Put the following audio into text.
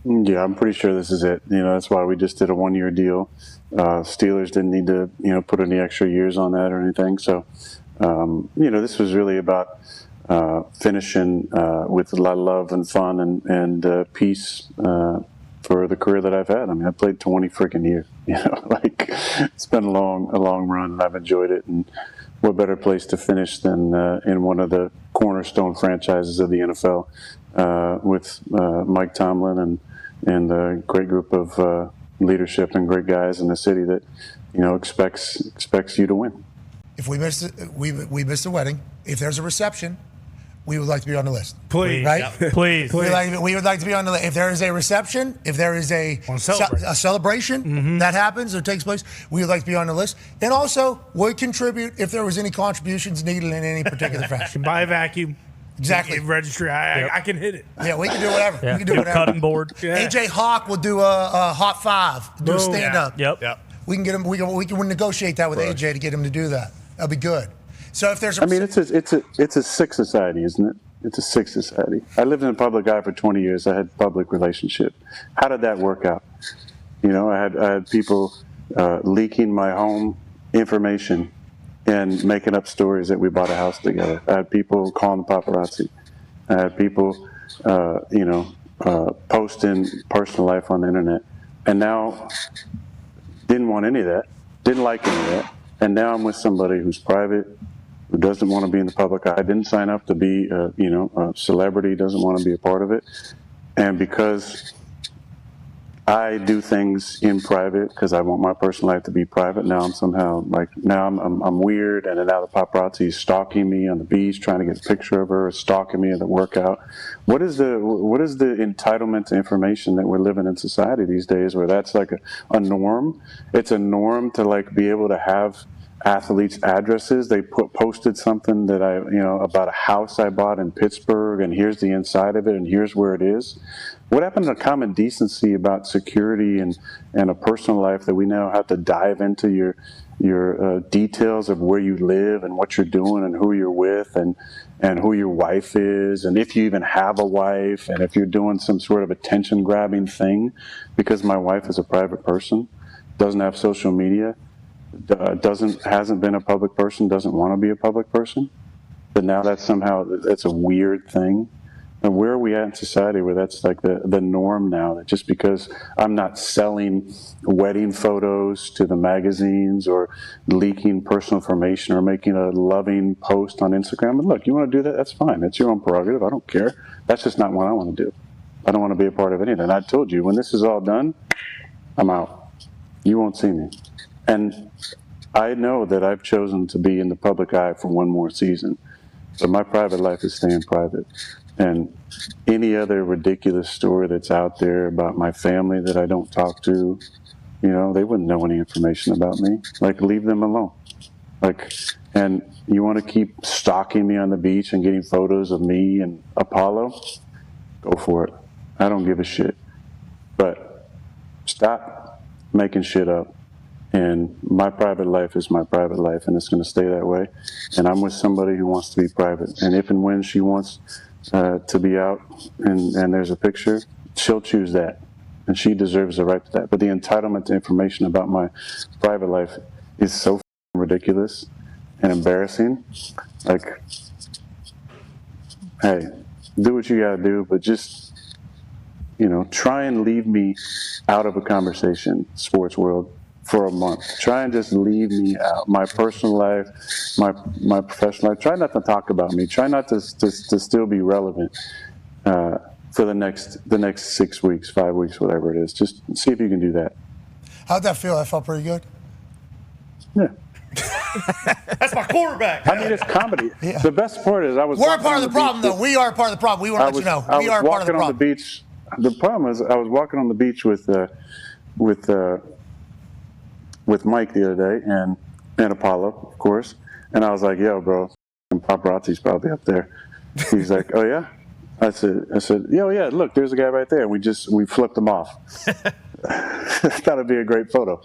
Yeah, I'm pretty sure this is it. That's why we just did a 1-year deal. Steelers didn't need to, put any extra years on that or anything. So, this was really about finishing with a lot of love and fun and peace for the career that I've had. I mean, I played 20 freaking years. It's been a long run, and I've enjoyed it. And what better place to finish than in one of the cornerstone franchises of the NFL with Mike Tomlin and a great group of leadership and great guys in the city that expects you to win. If we miss we miss the wedding, if there's a reception, we would like to be on the list. Please, right? Yeah. Please. We would like to be on the list. If there is a reception, if there is a celebration that happens or takes place, we would like to be on the list. And also, would contribute if there was any contributions needed in any particular fashion. Buy a vacuum. Exactly. Registry. I can hit it. Yeah, we can do whatever. Yeah. We can do whatever. Cutting board. Yeah. AJ Hawk will do a hot five, do a stand up. Yep. We can get him. We can negotiate that with AJ to get him to do that. That'll be good. So if there's, it's a sick society, isn't it? It's a sick society. I lived in the public eye for 20 years. I had public relationship. How did that work out? I had people leaking my home information and making up stories that we bought a house together. I had people calling the paparazzi. I had people, posting personal life on the internet. And now, didn't want any of that, didn't like any of that. And now I'm with somebody who's private, who doesn't want to be in the public eye, didn't sign up to be, a celebrity, doesn't want to be a part of it. And because I do things in private because I want my personal life to be private. Now I'm somehow I'm weird, and now the paparazzi is stalking me on the beach, trying to get a picture of her, stalking me at the workout. What is the entitlement to information that we're living in society these days, where that's like a norm? It's a norm to be able to have athletes' addresses. They posted something that about a house I bought in Pittsburgh, and here's the inside of it, and here's where it is. What happened to common decency about security and a personal life that we now have to dive into your details of where you live and what you're doing and who you're with and who your wife is, and if you even have a wife, and if you're doing some sort of attention-grabbing thing because my wife is a private person, doesn't have social media, hasn't been a public person, doesn't want to be a public person, but now that's a weird thing. And where are we at in society where that's like the norm now, that just because I'm not selling wedding photos to the magazines or leaking personal information or making a loving post on Instagram, and look, you want to do that, that's fine. That's your own prerogative. I don't care. That's just not what I want to do. I don't want to be a part of anything. I told you, when this is all done, I'm out. You won't see me. And I know that I've chosen to be in the public eye for one more season, but my private life is staying private. And any other ridiculous story that's out there about my family that I don't talk to, they wouldn't know any information about me. Leave them alone. And you want to keep stalking me on the beach and getting photos of me and Apollo? Go for it. I don't give a shit. But stop making shit up. And my private life is my private life, and it's going to stay that way. And I'm with somebody who wants to be private. And if and when she wants to be out and there's a picture, she'll choose that. And she deserves the right to that. But the entitlement to information about my private life is so ridiculous and embarrassing. Hey, do what you got to do, but just, try and leave me out of a conversation, sports world, for a month. Try and just leave me out. My personal life, my professional life. Try not to talk about me. Try not to still be relevant for the next 6 weeks, 5 weeks, whatever it is. Just see if you can do that. How'd that feel? That felt pretty good. Yeah. That's my quarterback. I mean, it's comedy. Yeah. The best part is we're a part of the problem, though. We are part of the problem. We want to let you know. We are part of the problem. On the beach. The problem is, I was walking on the beach with Mike the other day and Apollo, of course, and I was like, "Yo, bro, paparazzi's probably up there." He's like, "Oh yeah." I said, yeah. Look, there's a guy right there. We flipped him off. That'd be a great photo.